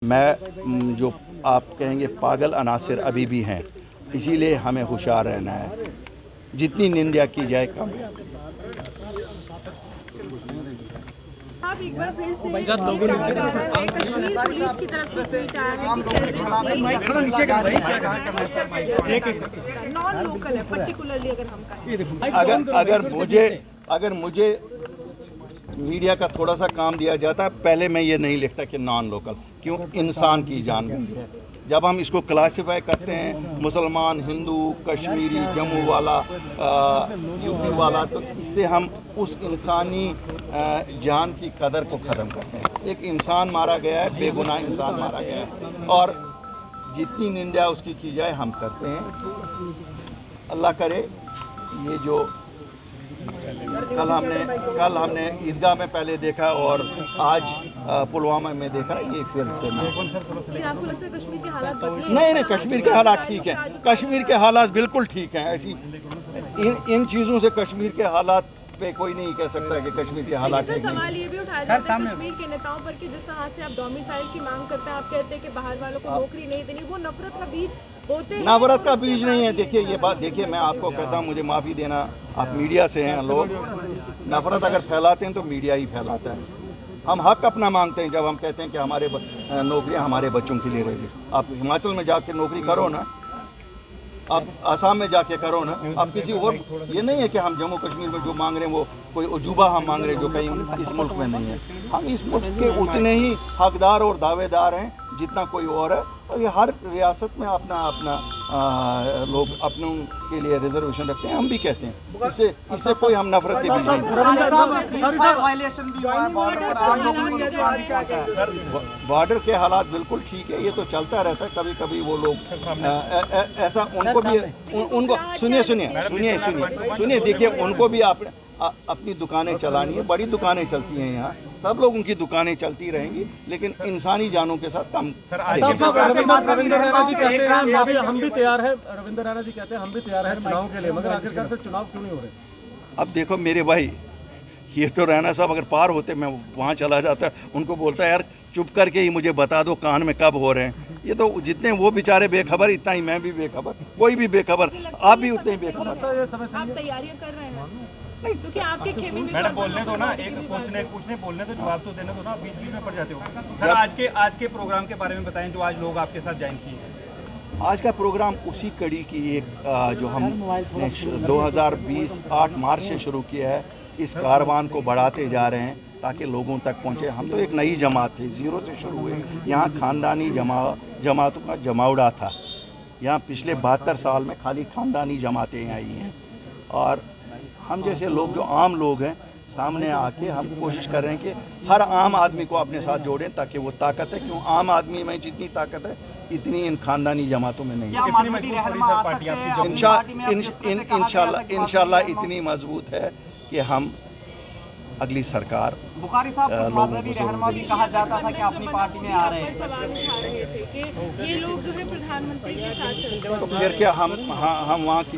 मैं जो आप कहेंगे पागल अनासिर अभी भी हैं, इसीलिए हमें होशियार रहना है। जितनी निंदा की जाए कम है। आप एक बार फिर से कश्मीर पुलिस की तरफ से ट्वीट आया है कि नॉन लोकल है, पर्टिकुलरली अगर हम कहें। अगर मुझे मीडिया का थोड़ा सा काम दिया जाता है, पहले मैं ये नहीं लिखता कि नॉन लोकल, क्यों? इंसान की जान गई है। जब हम इसको क्लासिफाई करते हैं मुसलमान, हिंदू, कश्मीरी, जम्मू वाला, यूपी वाला, तो इससे हम उस इंसानी जान की कदर को ख़त्म करते हैं। एक इंसान मारा गया है, बेगुनाह इंसान मारा गया है, और जितनी निंदा उसकी की जाए हम करते हैं। अल्लाह करे ये जो कल हमने ईदगाह में पहले देखा और आज पुलवामा में देखा, ये फिर से आपको लगता है कश्मीर के हालात बदले? नहीं, कश्मीर के हालात ठीक हैं। कश्मीर के हालात बिल्कुल ठीक हैं। ऐसी इन चीज़ों से कश्मीर के हालात पे कोई नहीं कह सकता कि कश्मीर के हालात ठीक हैं। सवाल ये भी उठाया जाता है कश्मीर के नेताओं पर कि जिस तरह से आप डोमिसाइल की मांग करते हैं, आप कहते हैं कि बाहर वालों को नौकरी नहीं देनी, वो नफरत का बीज बोते हैं। नफरत का बीज नहीं है। देखिए ये बात, देखिए मैं आपको कहता हूँ, मुझे माफ़ी देना, आप मीडिया से हैं लोग, नफरत अगर फैलाते हैं तो मीडिया ही फैलाता है। हम हक अपना मांगते हैं जब हम कहते हैं कि हमारे नौकरियां हमारे बच्चों के लिए रहेगी। आप हिमाचल में जाके नौकरी करो ना, आप आसाम में जाके करो ना, आप किसी और, ये नहीं है कि हम जम्मू कश्मीर में जो मांग रहे हैं वो कोई अजूबा हम मांग रहे हैं जो कहीं इस मुल्क में नहीं है। हम इस मुल्क के उतने ही हकदार और दावेदार हैं जितना कोई और है, और ये हर रियासत में अपना लोग अपनों के लिए रिजर्वेशन रखते हैं। हम भी कहते हैं, इससे कोई हम नफरत के बीच नहीं। बॉर्डर के हालात बिल्कुल ठीक है, ये तो चलता रहता है। कभी कभी वो लोग ऐसा, उनको सुनिए, देखिए उनको भी अपनी दुकानें चलानी है, बड़ी दुकानें चलती हैं यहाँ, सब लोग उनकी दुकानें चलती रहेंगी, लेकिन इंसानी जानों के साथ कम। रविंद्र रैना जी कहते हैं हम भी तैयार हैं, रविंद्र रैना जी कहते हैं हम भी तैयार हैं चुनाव के लिए, मगर आखिरकार फिर चुनाव क्यों नहीं हो रहे? अब देखो मेरे भाई, ये तो रैना साहब अगर पार होते, मैं वहाँ चला जाता, उनको बोलता यार चुप करके ही मुझे बता दो कान में कब हो रहे हैं। ये तो जितने वो बेचारे बेखबर, इतना ही मैं भी बेखबर, कोई भी बेखबर, आप भी उतने ही बेखबर। आप तैयारियां कर रहे हैं नहीं, क्योंकि आपके खेमे में मैडम बोलने दो ना, एक पूछने बोलने तो जवाब तो देने दो ना, बीच बीच में पड़ जाते हो। सर आज के प्रोग्राम के बारे में बताएं जो आज लोग आपके साथ ज्वाइन किए हैं। आज का प्रोग्राम उसी कड़ी की एक जो हमने 2020 8 मार्च से शुरू किया है, इस कारवान को बढ़ाते जा रहे हैं ताकि लोगों तक पहुंचे। हम तो एक नई जमात थे, ज़ीरो से शुरू हुए। यहाँ ख़ानदानी जमातों का जमावड़ा था। यहाँ पिछले 72 साल में खाली ख़ानदानी जमातें आई हैं, और हम जैसे लोग जो आम लोग हैं सामने आके हम कोशिश कर रहे हैं कि हर आम आदमी को अपने साथ जोड़ें, ताकि वो ताकत है, क्यों आम आदमी में जितनी ताकत है इतनी इन खानदानी जमातों में नहीं है। इंशाल्लाह इतनी मजबूत है कि हम अगली सरकार बुखारी साहब मजहबी रहनुमा भी कहा जाता था कि अपनी पार्टी में आ रहे हैं, सवाल उठा रहे थे कि ये लोग जो है प्रधानमंत्री के साथ चल रहे हैं। तो फिर क्या हम वहाँ